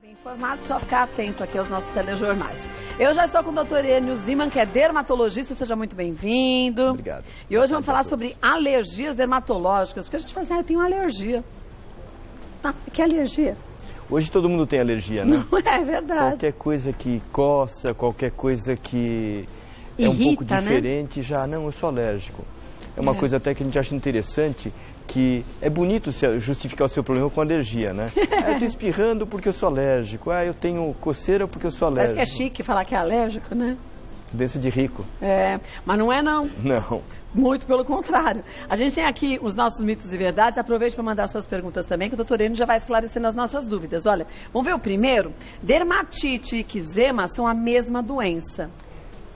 Bem informado, só ficar atento aqui aos nossos telejornais. Eu já estou com o doutor Enio Ziman, que é dermatologista, seja muito bem-vindo. Obrigado. E hoje vamos falar sobre alergias dermatológicas, porque a gente fala assim, eu tenho alergia. Ah, que alergia? Hoje todo mundo tem alergia, né? Não é verdade. Qualquer coisa que coça, qualquer coisa que é irrita, um pouco diferente, já, não, eu sou alérgico. É uma coisa até que a gente acha interessante, que é bonito justificar o seu problema com alergia, né? Eu estou espirrando porque eu sou alérgico. Eu tenho coceira porque eu sou alérgico. Parece que é chique falar que é alérgico, né? Doença de rico. É, mas não é não. Não. Muito pelo contrário. A gente tem aqui os nossos mitos e verdades. Aproveite para mandar suas perguntas também, que o doutor Enio já vai esclarecendo as nossas dúvidas. Olha, vamos ver o primeiro. Dermatite e eczema são a mesma doença.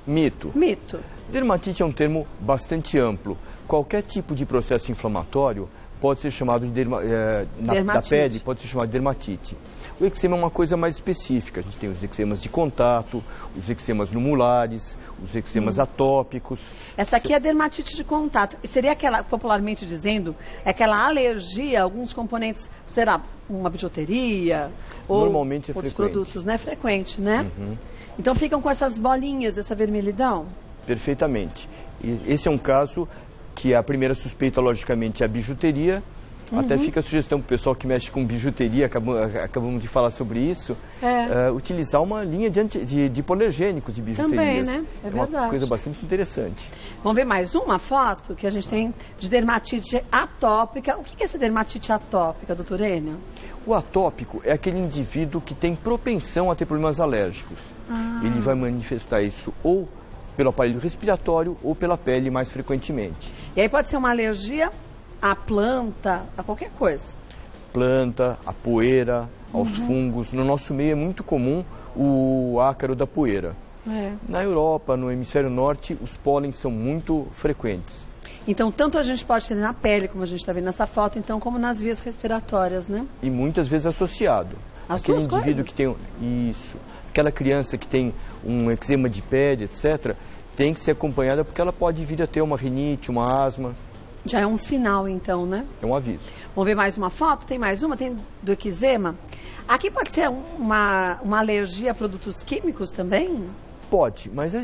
Mito. Mito. Dermatite é um termo bastante amplo. Qualquer tipo de processo inflamatório pode ser chamado de da pele, pode ser chamado de dermatite. O eczema é uma coisa mais específica. A gente tem os eczemas de contato, os eczemas lumulares, os eczemas atópicos. Essa aqui é a dermatite de contato. E seria aquela, popularmente dizendo, aquela alergia a alguns componentes, será uma bijuteria ou normalmente é outros frequente. Produtos, né? Frequente, né? Uhum. Então ficam com essas bolinhas, essa vermelhidão? Perfeitamente. E esse é um caso que a primeira suspeita, logicamente, é a bijuteria. Até fica a sugestão para o pessoal que mexe com bijuteria, acabamos de falar sobre isso, utilizar uma linha de hipoalergênicos de bijuterias. Também, né? É verdade. Uma coisa bastante interessante. Vamos ver mais uma foto que a gente tem de dermatite atópica. O que é essa dermatite atópica, doutor Enio? O atópico é aquele indivíduo que tem propensão a ter problemas alérgicos. Ele vai manifestar isso ou pelo aparelho respiratório ou pela pele mais frequentemente. E aí pode ser uma alergia à planta, a qualquer coisa. Planta, a poeira, aos fungos. No nosso meio é muito comum o ácaro da poeira. Na Europa, no hemisfério norte, os pólenes são muito frequentes. Então, tanto a gente pode ter na pele, como a gente está vendo nessa foto, então, como nas vias respiratórias, né? E muitas vezes associado. As Aquele duas indivíduo coisas? que tem isso, aquela criança que tem um eczema de pele, etc., tem que ser acompanhada porque ela pode vir a ter uma rinite, uma asma. Já é um sinal, então, né? É um aviso. Vamos ver mais uma foto? Tem mais uma? Tem do eczema? Aqui pode ser uma alergia a produtos químicos também? Pode, mas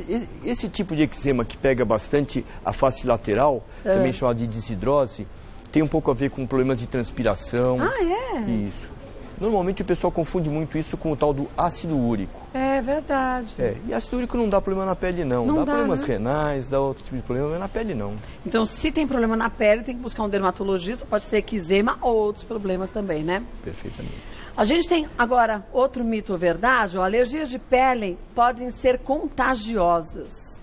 esse tipo de eczema que pega bastante a face lateral, também chamado de desidrose, tem um pouco a ver com problemas de transpiração. Ah, é? Isso. Normalmente o pessoal confunde muito isso com o tal do ácido úrico. É verdade. E ácido úrico não dá problema na pele, não. Não dá dá, problemas né? renais, dá outro tipo de problema, mas na pele não. Então, se tem problema na pele, tem que buscar um dermatologista, pode ser eczema ou outros problemas também, né? Perfeitamente. A gente tem agora outro mito ou verdade, alergias de pele podem ser contagiosas.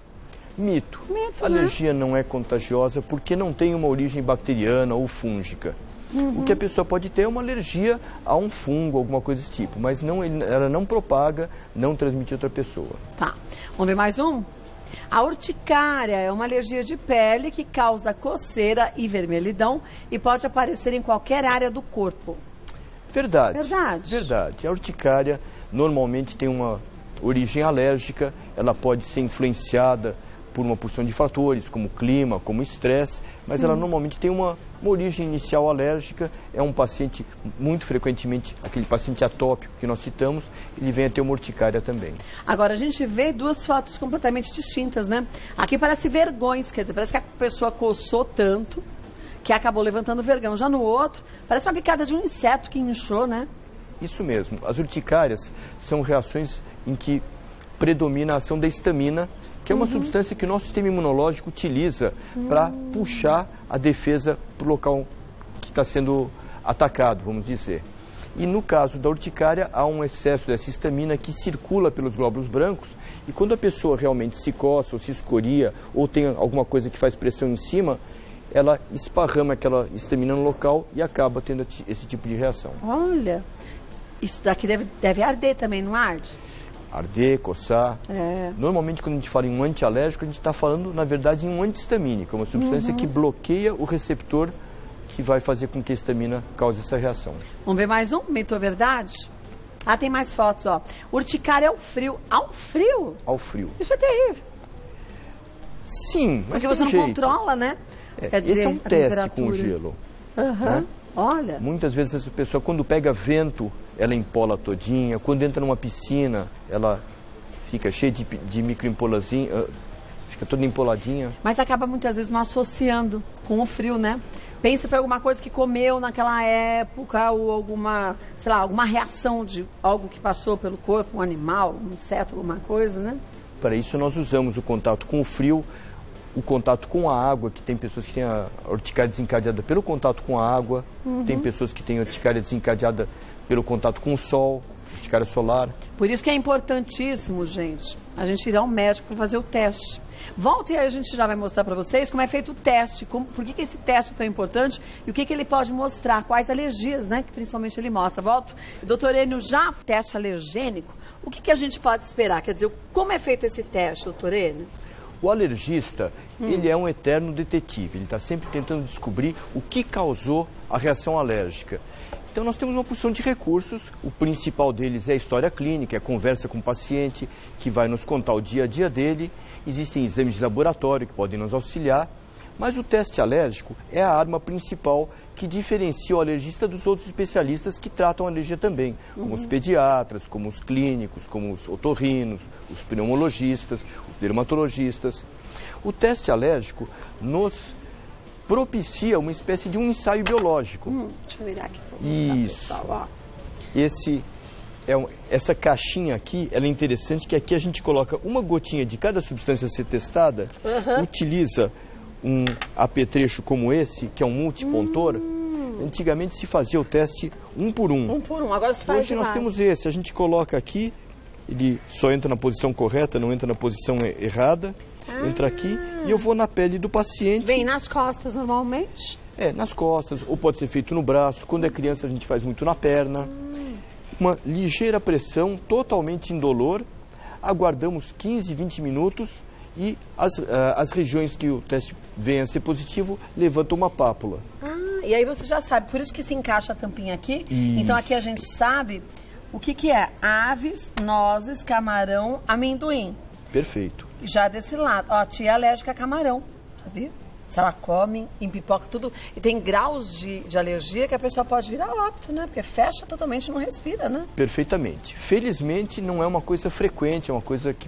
Mito. Mito, Alergia não é contagiosa porque não tem uma origem bacteriana ou fúngica. O que a pessoa pode ter é uma alergia a um fungo, alguma coisa desse tipo, mas ela não propaga, não transmite a outra pessoa. Tá. Vamos ver mais um? A urticária é uma alergia de pele que causa coceira e vermelhidão e pode aparecer em qualquer área do corpo. Verdade. Verdade. Verdade. A urticária normalmente tem uma origem alérgica, ela pode ser influenciada por uma porção de fatores, como clima, como estresse, mas ela normalmente tem uma origem inicial alérgica. É um paciente, muito frequentemente, aquele paciente atópico que nós citamos, ele vem a ter uma urticária também. Agora, a gente vê duas fotos completamente distintas, né? Aqui parece vergões, quer dizer, parece que a pessoa coçou tanto que acabou levantando vergão. Já no outro, parece uma picada de um inseto que inchou, né? Isso mesmo. As urticárias são reações em que predomina a ação da histamina, que é uma substância que o nosso sistema imunológico utiliza para puxar a defesa para o local que está sendo atacado, vamos dizer. E no caso da urticária, há um excesso dessa histamina que circula pelos glóbulos brancos e quando a pessoa realmente se coça ou se escoria ou tem alguma coisa que faz pressão em cima, ela esparrama aquela histamina no local e acaba tendo esse tipo de reação. Olha, isso daqui deve arder também, não arde? Arder, coçar. Normalmente, quando a gente fala em um antialérgico, a gente está falando, na verdade, em um antihistamínico, uma substância que bloqueia o receptor que vai fazer com que a histamina cause essa reação. Vamos ver mais um? Mito ou verdade? Ah, tem mais fotos, ó. Urticária ao frio. Ao frio? Ao frio. Isso é terrível. Sim, mas porque tem você não jeito. controla, né? Quer dizer, esse é um teste com o gelo. Olha. Muitas vezes a pessoa, quando pega vento ela empola todinha. Quando entra numa piscina, ela fica cheia de microempolazinha, fica toda empoladinha. Mas acaba muitas vezes não associando com o frio, né? Pensa foi alguma coisa que comeu naquela época ou alguma, sei lá, alguma reação de algo que passou pelo corpo, um animal, um inseto, alguma coisa, né? Para isso nós usamos o contato com o frio, o contato com a água, que tem pessoas que têm a urticária desencadeada pelo contato com a água, tem pessoas que têm urticária desencadeada pelo contato com o sol, urticária solar. Por isso que é importantíssimo, gente, a gente ir ao médico para fazer o teste. Volta e aí a gente já vai mostrar para vocês como é feito o teste, por que esse teste é tão importante e o que ele pode mostrar, quais alergias, né, que principalmente ele mostra. Volto. Doutor Enio, já teste alergênico, o que a gente pode esperar? Quer dizer, como é feito esse teste, doutor Enio? O alergista, ele é um eterno detetive, ele está sempre tentando descobrir o que causou a reação alérgica. Então nós temos uma porção de recursos, o principal deles é a história clínica, é a conversa com o paciente, que vai nos contar o dia a dia dele. Existem exames de laboratório que podem nos auxiliar, mas o teste alérgico é a arma principal que diferencia o alergista dos outros especialistas que tratam a alergia também, como os pediatras, como os clínicos, como os otorrinos, os pneumologistas, os dermatologistas. O teste alérgico nos propicia uma espécie de um ensaio biológico. Deixa eu virar aqui. Isso. Essa caixinha aqui, ela é interessante, que aqui a gente coloca uma gotinha de cada substância a ser testada, utiliza um apetrecho como esse, que é um multipontor. Antigamente se fazia o teste um por um. Um por um, agora se faz Hoje nós temos esse, a gente coloca aqui, ele só entra na posição correta, não entra na posição errada. Entra aqui e eu vou na pele do paciente. Vem nas costas normalmente? Nas costas, ou pode ser feito no braço. Quando é criança a gente faz muito na perna. Uma ligeira pressão, totalmente indolor. Aguardamos 15, 20 minutos e as regiões que o teste venha a ser positivo levantam uma pápula. E aí você já sabe, por isso que se encaixa a tampinha aqui. Isso. Então aqui a gente sabe o que é aves, nozes, camarão, amendoim. Perfeito. Já desse lado, ó, a tia é alérgica a camarão, sabia? Se ela come, empipoca tudo. E tem graus de alergia que a pessoa pode virar óbito, né? Porque fecha totalmente, não respira, né? Perfeitamente. Felizmente não é uma coisa frequente, é uma coisa que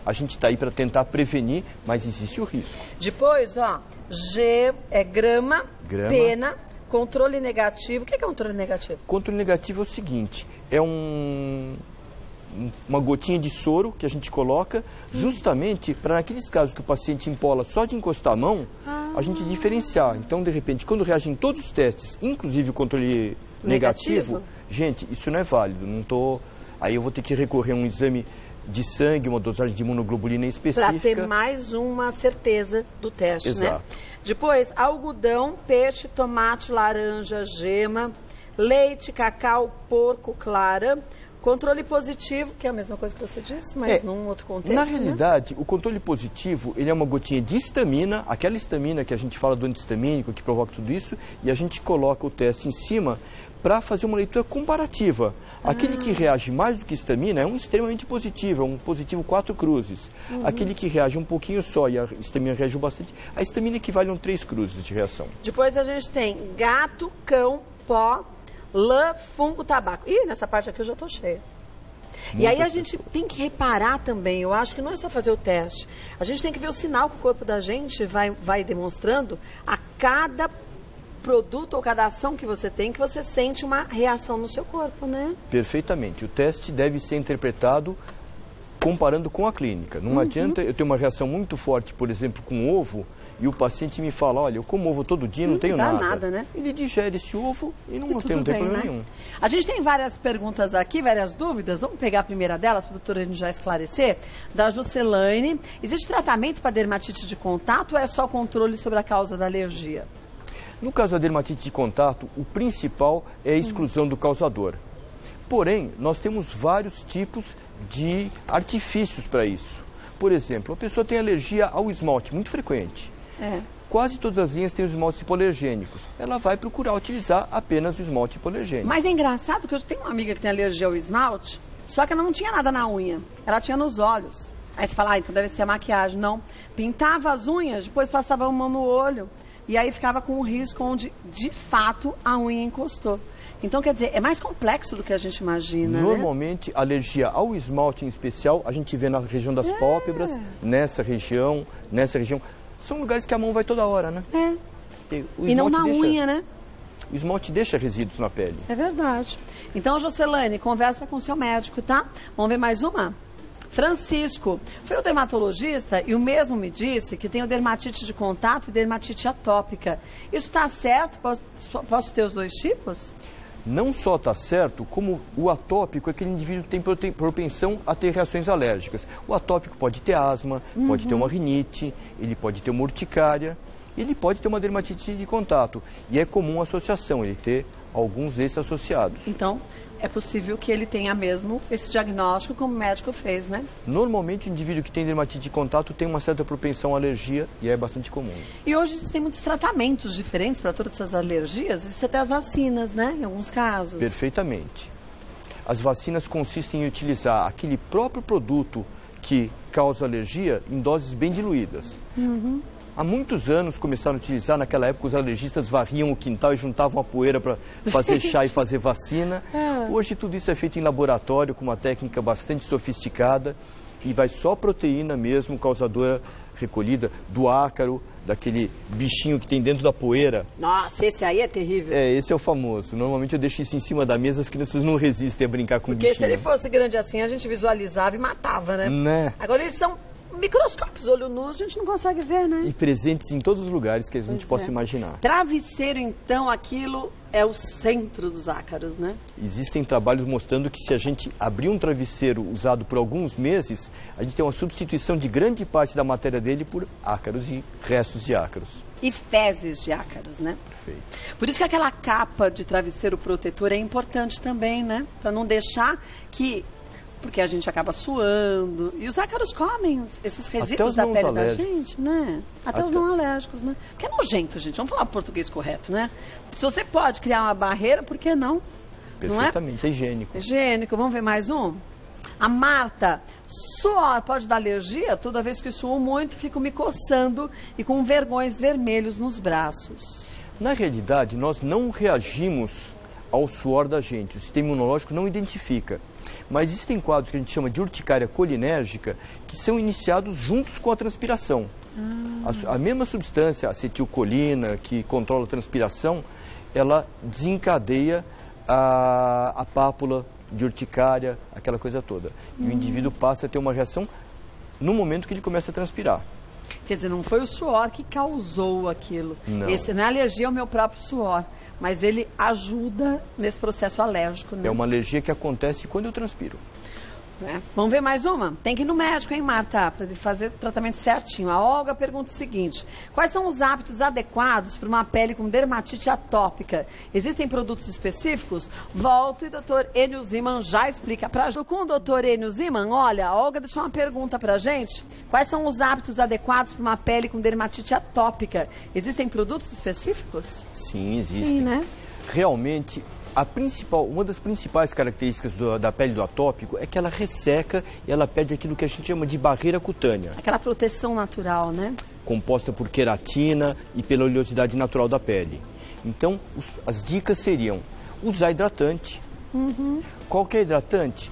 a gente está aí para tentar prevenir, mas existe o risco. Depois, ó, G é grama, pena, controle negativo. O que é controle negativo? Controle negativo é o seguinte, é uma gotinha de soro que a gente coloca justamente para naqueles casos que o paciente empola só de encostar a mão, a gente diferenciar. Então, de repente, quando reagem todos os testes, inclusive o controle negativo, gente, isso não é válido. Aí eu vou ter que recorrer a um exame de sangue, uma dosagem de imunoglobulina específica. Para ter mais uma certeza do teste, Exato. né? Depois, algodão, peixe, tomate, laranja, gema, leite, cacau, porco, clara. Controle positivo, que é a mesma coisa que você disse, mas num outro contexto. Na realidade, o controle positivo, ele é uma gotinha de histamina, aquela histamina que a gente fala do antihistamínico, que provoca tudo isso, e a gente coloca o teste em cima para fazer uma leitura comparativa. Aquele que reage mais do que histamina é um extremamente positivo, é um positivo 4 cruzes. Aquele que reage um pouquinho só e a histamina reagiu bastante, a histamina equivale a 3 cruzes de reação. Depois a gente tem gato, cão, pó, lã, fungo, tabaco. Ih, nessa parte aqui eu já estou cheia. E aí a gente tem que reparar também, eu acho que não é só fazer o teste. A gente tem que ver o sinal que o corpo da gente vai demonstrando a cada produto ou cada ação que você tem, que você sente uma reação no seu corpo, né? Perfeitamente. O teste deve ser interpretado comparando com a clínica. Não adianta eu ter uma reação muito forte, por exemplo, com ovo, e o paciente me fala, olha, eu como ovo todo dia, não tenho nada. nada, né? Ele digere esse ovo e não tem problema nenhum. A gente tem várias perguntas aqui, várias dúvidas. Vamos pegar a primeira delas, para o doutor já esclarecer. Da Juscelane. Existe tratamento para dermatite de contato ou é só controle sobre a causa da alergia? No caso da dermatite de contato, o principal é a exclusão do causador. Porém, nós temos vários tipos de artifícios para isso. Por exemplo, a pessoa tem alergia ao esmalte, muito frequente. Quase todas as linhas têm os esmaltes hipoalergênicos. Ela vai procurar utilizar apenas o esmalte hipoalergênico. Mas é engraçado que eu tenho uma amiga que tem alergia ao esmalte, só que ela não tinha nada na unha, ela tinha nos olhos. Aí você fala, então deve ser a maquiagem. Não, pintava as unhas, depois passava uma no olho. E aí ficava com um risco onde, de fato, a unha encostou. Então, quer dizer, é mais complexo do que a gente imagina, Normalmente, né? alergia ao esmalte em especial, a gente vê na região das pálpebras, nessa região. São lugares que a mão vai toda hora, né? E não na unha, né? O esmalte deixa resíduos na pele. É verdade. Então, Jocelane, conversa com o seu médico, tá? Vamos ver mais uma? Francisco, foi o dermatologista e o mesmo me disse que tenho dermatite de contato e dermatite atópica. Isso está certo? Posso ter os dois tipos? Não só está certo, como o atópico é aquele indivíduo que tem propensão a ter reações alérgicas. O atópico pode ter asma, pode ter uma rinite, ele pode ter uma urticária, ele pode ter uma dermatite de contato. E é comum a associação, ele ter alguns desses associados. Então, é possível que ele tenha mesmo esse diagnóstico como o médico fez, né? Normalmente, o indivíduo que tem dermatite de contato tem uma certa propensão à alergia e é bastante comum. E hoje existem muitos tratamentos diferentes para todas essas alergias, existem até as vacinas, né? Em alguns casos. Perfeitamente. As vacinas consistem em utilizar aquele próprio produto que causa alergia em doses bem diluídas. Há muitos anos começaram a utilizar, naquela época os alergistas varriam o quintal e juntavam a poeira para fazer chá e fazer vacina. Hoje tudo isso é feito em laboratório com uma técnica bastante sofisticada e vai só proteína mesmo causadora recolhida do ácaro, daquele bichinho que tem dentro da poeira. Nossa, esse aí é terrível. Esse é o famoso. Normalmente eu deixo isso em cima da mesa, as crianças não resistem a brincar com o bichinho. Porque se ele fosse grande assim, a gente visualizava e matava, né? Agora eles são microscópios, olho nu, a gente não consegue ver, né? E presentes em todos os lugares que a gente possa imaginar. Travesseiro, então, aquilo é o centro dos ácaros, né? Existem trabalhos mostrando que se a gente abrir um travesseiro usado por alguns meses, a gente tem uma substituição de grande parte da matéria dele por ácaros e restos de ácaros. E fezes de ácaros, né? Perfeito. Por isso que aquela capa de travesseiro protetor é importante também, né? Para não deixar que... Porque a gente acaba suando. E os ácaros comem esses resíduos da pele da gente, né? Até os não alérgicos, né? Porque é nojento, gente. Vamos falar o português correto, né? Se você pode criar uma barreira, por que não? Perfeitamente, é higiênico. Higiênico. Vamos ver mais um? A Marta, suor pode dar alergia? Toda vez que suo muito, fico me coçando e com vergões vermelhos nos braços. Na realidade, nós não reagimos ao suor da gente. O sistema imunológico não identifica. Mas existem quadros que a gente chama de urticária colinérgica que são iniciados juntos com a transpiração. A mesma substância, a acetilcolina, que controla a transpiração, ela desencadeia a pápula de urticária, aquela coisa toda. E o indivíduo passa a ter uma reação no momento que ele começa a transpirar. Quer dizer, não foi o suor que causou aquilo. Não. Esse não é alergia ao meu próprio suor, mas ele ajuda nesse processo alérgico, né? É uma alergia que acontece quando eu transpiro. Vamos ver mais uma? Tem que ir no médico, hein, Marta, para fazer o tratamento certinho. A Olga pergunta o seguinte: quais são os hábitos adequados para uma pele com dermatite atópica? Existem produtos específicos? Volto e o doutor Enio Ziman já explica para a gente. Com o doutor Enio Ziman, olha, a Olga deixou uma pergunta para a gente. Quais são os hábitos adequados para uma pele com dermatite atópica? Existem produtos específicos? Sim, existem. Sim, né? Realmente, uma das principais características da pele do atópico é que ela resseca e ela perde aquilo que a gente chama de barreira cutânea. Aquela proteção natural, né? Composta por queratina e pela oleosidade natural da pele. Então, as dicas seriam usar hidratante. Qual que é hidratante?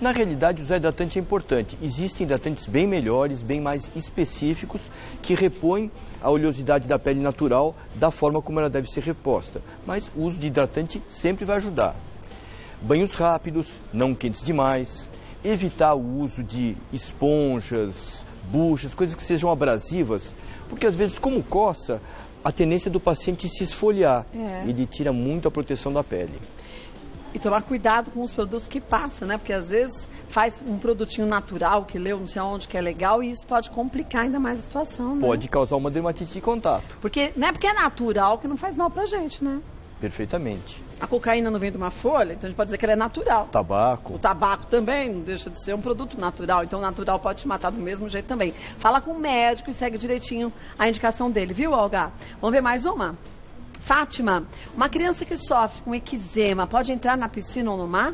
Na realidade, usar hidratante é importante. Existem hidratantes bem melhores, bem mais específicos, que repõem a oleosidade da pele natural da forma como ela deve ser reposta. Mas o uso de hidratante sempre vai ajudar. Banhos rápidos, não quentes demais. Evitar o uso de esponjas, buchas, coisas que sejam abrasivas. Porque às vezes, como coça, a tendência do paciente se esfoliar. Ele tira muito a proteção da pele. E tomar cuidado com os produtos que passa, né? Porque às vezes faz um produtinho natural que leu não sei onde que é legal e isso pode complicar ainda mais a situação, né? Pode causar uma dermatite de contato. Porque não é porque é natural que não faz mal pra gente, né? Perfeitamente. A cocaína não vem de uma folha, então a gente pode dizer que ela é natural. Tabaco. O tabaco também não deixa de ser um produto natural, então o natural pode te matar do mesmo jeito também. Fala com o médico e segue direitinho a indicação dele, viu, Olga? Vamos ver mais uma? Fátima, uma criança que sofre com eczema pode entrar na piscina ou no mar?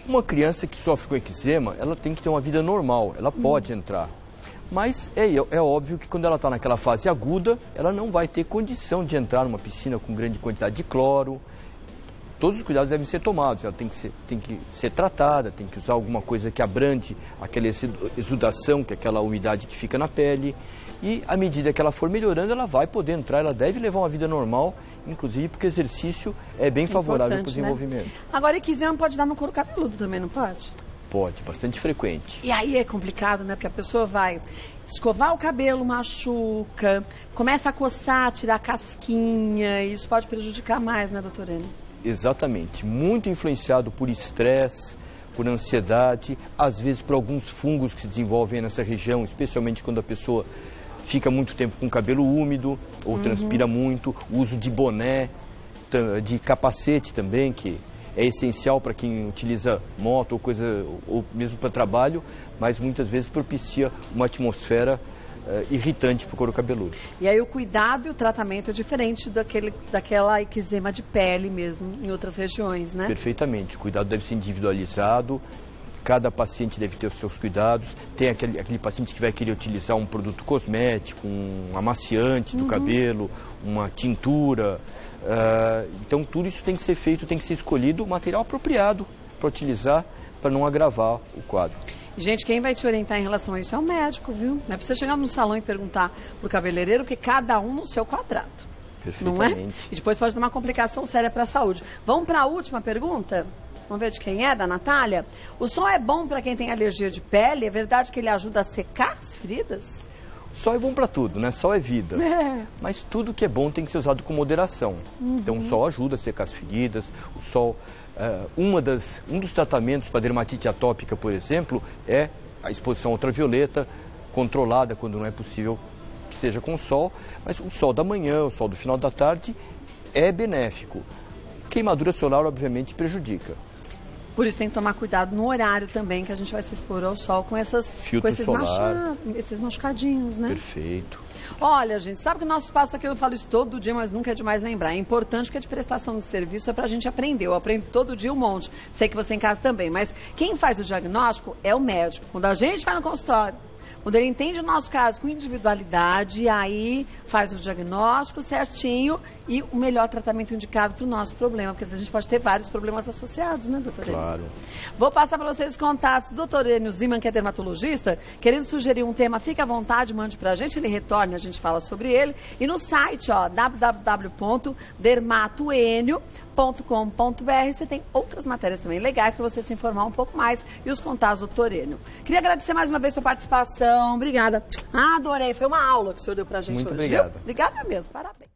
Uma criança que sofre com eczema, ela tem que ter uma vida normal, ela pode entrar. Mas é óbvio que quando ela está naquela fase aguda, ela não vai ter condição de entrar numa piscina com grande quantidade de cloro. todos os cuidados devem ser tomados. Ela tem que ser tratada, tem que usar alguma coisa que abrande aquela exudação, que é aquela umidade que fica na pele. E à medida que ela for melhorando, ela vai poder entrar, ela deve levar uma vida normal, inclusive porque o exercício é bem favorável para o desenvolvimento. Né? Agora, eczema pode dar no couro cabeludo também, não pode? Pode, bastante frequente. E aí é complicado, né? Porque a pessoa vai escovar o cabelo, machuca, começa a coçar, tirar a casquinha, e isso pode prejudicar mais, né, doutora Enio? Exatamente. Muito influenciado por estresse, por ansiedade, às vezes por alguns fungos que se desenvolvem nessa região, especialmente quando a pessoa fica muito tempo com o cabelo úmido ou transpira muito, o uso de boné, de capacete também, que é essencial para quem utiliza moto ou mesmo para trabalho, mas muitas vezes propicia uma atmosfera irritante para o couro cabeludo. E aí o cuidado e o tratamento é diferente daquela eczema de pele mesmo, em outras regiões, né? Perfeitamente. O cuidado deve ser individualizado, cada paciente deve ter os seus cuidados. Tem aquele paciente que vai querer utilizar um produto cosmético, um amaciante do cabelo, uma tintura. Então tudo isso tem que ser feito, tem que ser escolhido o material apropriado para utilizar, para não agravar o quadro. Gente, quem vai te orientar em relação a isso é o médico, viu? Não é pra você chegar no salão e perguntar pro cabeleireiro, que cada um no seu quadrado. Perfeitamente. Não é? E depois pode dar uma complicação séria para a saúde. Vamos para a última pergunta? Vamos ver de quem é, da Natália. O sol é bom para quem tem alergia de pele? É verdade que ele ajuda a secar as feridas? Sol é bom para tudo, né? Sol é vida. Mas tudo que é bom tem que ser usado com moderação. Então o sol ajuda a secar as feridas, o sol... um dos tratamentos para dermatite atópica, por exemplo, é a exposição ultravioleta controlada quando não é possível que seja com sol, mas o sol da manhã, o sol do final da tarde é benéfico. Queimadura solar, obviamente, prejudica. Por isso tem que tomar cuidado no horário também, que a gente vai se expor ao sol com esses machucadinhos, né? Perfeito. Olha, gente, sabe que o nosso espaço aqui, eu falo isso todo dia, mas nunca é demais lembrar. É importante porque é de prestação de serviço, é pra gente aprender. Eu aprendo todo dia um monte. Sei que você em casa também, mas quem faz o diagnóstico é o médico. Quando a gente vai no consultório, quando ele entende o nosso caso com individualidade, aí faz o diagnóstico certinho e o melhor tratamento indicado para o nosso problema, porque a gente pode ter vários problemas associados, né, doutor Enio? Claro. Vou passar para vocês os contatos do doutor Enio Ziman, que é dermatologista, querendo sugerir um tema, fique à vontade, mande para a gente, ele retorna, a gente fala sobre ele. E no site, ó, www.dermatoenio.com.br, você tem outras matérias também legais para você se informar um pouco mais e os contatos do doutor Enio. Queria agradecer mais uma vez a sua participação, obrigada. Adorei, foi uma aula que o senhor deu para a gente hoje. Muito obrigado. Obrigada mesmo, parabéns.